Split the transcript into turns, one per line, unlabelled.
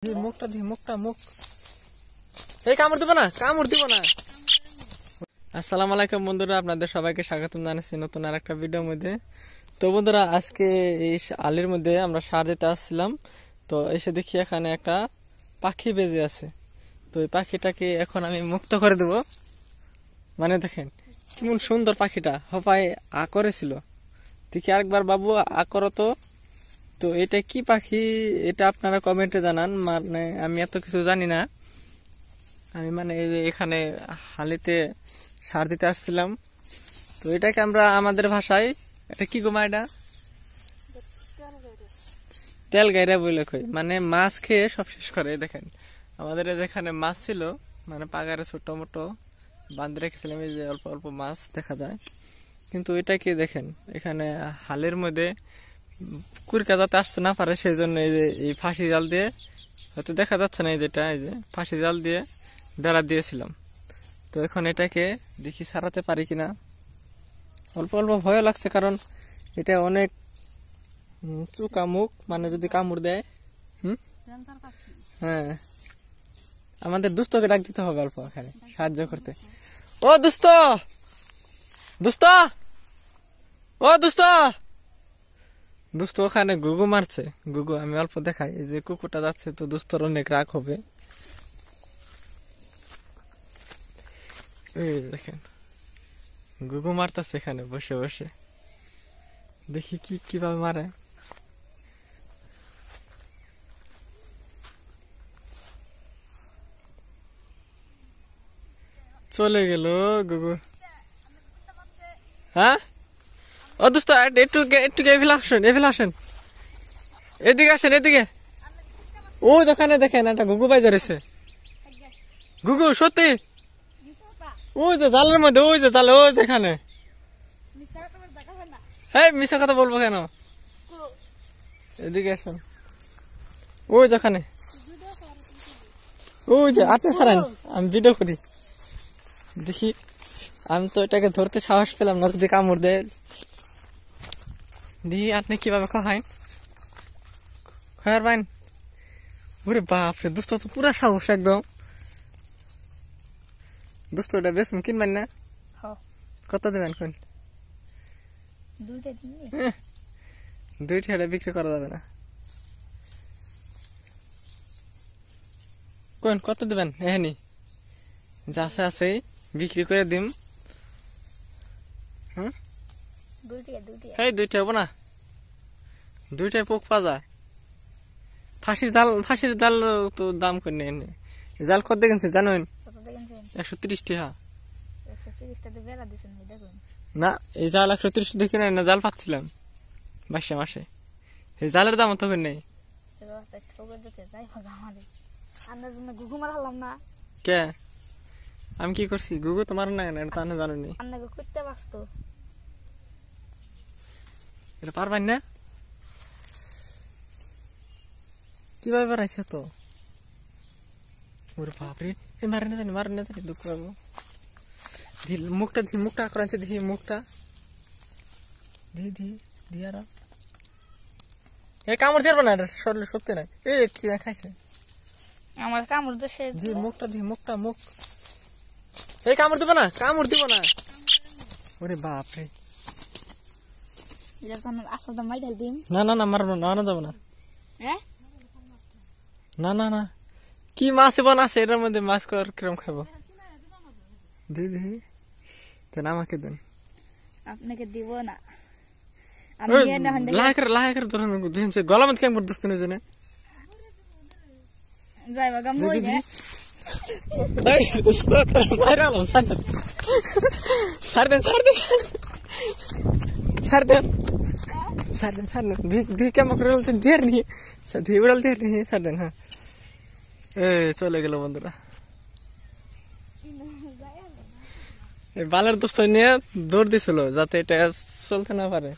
মুখটা দি মুখটা মুখ এই কামড় দিব না আসসালামু আলাইকুম বন্ধুরা, আপনাদের সবাইকে স্বাগতম জানাচ্ছি নতুন আর একটা ভিডিওর মধ্যে। তো বন্ধুরা, আজকে এই আলির মধ্যে আমরা সার দিতে আসছিলাম, তো এসে দেখি এখানে একটা পাখি বেজে আছে। তো এই পাখিটাকে এখন আমি মুক্ত করে দেব। মানে দেখেন কেমন সুন্দর পাখিটা, হপায় আ করেছিল। দেখি আরেকবার বাবু আ করো তো। তো এটা কি পাখি, এটা আপনারা কমেন্টে জানান। মানে আমি এত কিছু জানি না। আমি মানে এখানে হালিতে সার দিতে আসছিলাম। তো এটাকে আমরা আমাদের ভাষায় এটা কি গোমা, এটা তেল গাইরা বলে কই, মানে মাছ খেয়ে সব শেষ করে। দেখেন আমাদের যেখানে মাছ ছিল, মানে পাগারে ছোট মোটো বাঁধ রেখেছিলাম, এই যে অল্প অল্প মাছ দেখা যায়। কিন্তু এটাকে দেখেন এখানে হালের মধ্যে কুরকা যাতে আসতে না পারে সেই জন্য এই যে এই ফাঁসি জাল দিয়ে, হয়তো দেখা যাচ্ছে না, এই যেটা এই যে ফাঁসি জাল দিয়ে বেড়া দিয়েছিলাম। তো এখন এটাকে দেখি সারাতে পারি কিনা। অল্প অল্প ভয় লাগছে, কারণ এটা অনেক চুকা মুখ, মানে যদি কামড় দেয়। হ্যাঁ, আমাদের দুস্থকে ডাক দিতে হবে অল্প এখানে সাহায্য করতে। ও দুস্থ, দুস্থ, ও দুস্থ, দুস্থ ওখানে গুগু মারছে। গুগু আমি অল্প দেখাই, এই যে কুকুরটা যাচ্ছে, তো দুস্থর অনেক রাগ হবে। এই দেখেন গুগু মারতেছে এখানে বসে বসে, দেখি কিভাবে মারে। চলে গেল গুগু। হ্যাঁ ও দোস্ত, একটু এভিলা আসেন, এদিকে আসেন, এদিকে। ও যেখানে দেখেন একটা গুগু বাইজা রয়েছে। গুগু সত্যি, ওই যে জালের মধ্যে, ওই যে জালে, ওই যেখানে। হ্যাঁ মিশা কথা বলবো কেন, এদিকে আসেন। ওই যেখানে, ওই যে আপনি ছাড়েন, আমি ভিডিও করি। দেখি, আমি তো এটাকে ধরতে সাহস পেলাম না, যদি কামড় দেয়। দেখি আপনি কিভাবে খাওয়াইন, খাওয়ার পাইন। ওরে বাপরে, দুস্থ তো পুরা সাহস একদম। দুস্থ এটা বেশ কিনবেন না? কত দেবেন কোন? দুইটা বিক্রি করা যাবে না। কোন কত দেবেন? এখানে যা আছে বিক্রি করে দিম। এই দুইটা হবো না, দুইটাই পোক পাওয়া যায়। ফাঁসির জাল তো দাম করে নেই। জাল কত দেখেন জানেন? 130 টাকা। না, এই জাল 130 দেখে নাই না, জাল পাচ্ছিলাম 22 মাসে। এই জালের দাম তো নেই। কে আমি কি করছি? গুগু তোমার না, এটা তো জানো নি। এটা পারবেন না, কিভাবে বাড়াইছে তো। ওরে বাপরে, মারে না জানি দুঃখ পাবো। মুখটা করাচ্ছে, দেখি মুখটা দিয়ে আর এই কামড় দিবে না, শরীরে সত্যি নাই। এই কি খাইছে আমার কামড় দেশে, মুখটা মুখ এই কামড় দিব না। ওরে বাপরে, না না না, মারবো না, যাবো না। না না না, কি মাছ বানাচ্ছে এটার মধ্যে? মাছ কিরম খাবো? দিদি দেন, আমাকে দেন। আপনাকে দিব না, লাহের ধরেন। গলা মধ্যে কেমন করতেছ না জানে? চলে গেল বন্ধুরা। বালের দোস্ত নিয়ে দৌড় দিছিল যাতে এটা চলতে না পারে।